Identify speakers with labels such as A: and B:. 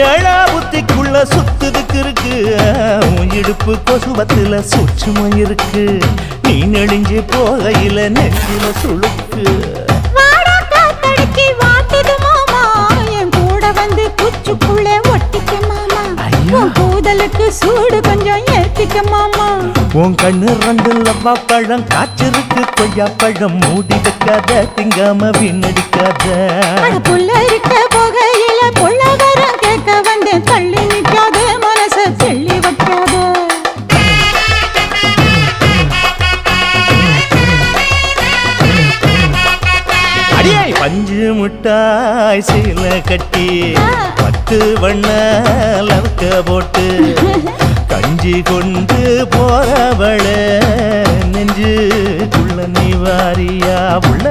A: ஏழா புத்திக்குள்ள சுத்துதுக்கு இருக்கு உன் இடுப்பு கொசுவத்துல சூட்சுமம் இருக்கு நீ நெளிஞ்சு போகையில நெஞ்சில சுளுக்கு
B: குச்சுக்குள்ள ஒட்டிக்க மாமா கூதலுக்கு சூடு கொஞ்சம் ஏத்திக்க மாமா
A: உன் கண்ணு ரெண்டு லவ்வா பழம் காய்ச்சிருக்கு கொய்யா பழம் மூடி வைக்காத திங்காம வீணடிக்காத
B: புள்ள இருக்க போகையில பொள்ளவரம் கேட்க வந்து தள்ளி நிற்காத மனச தெள்ளி வைக்காத
A: அடியே பஞ்சு முட்டாய் சீல கட்டி 10 வண்ண லவக்க போட்டு கஞ்சி கொண்டு போறவள நெஞ்சுக்குள்ள நீ வாரியா உள்ள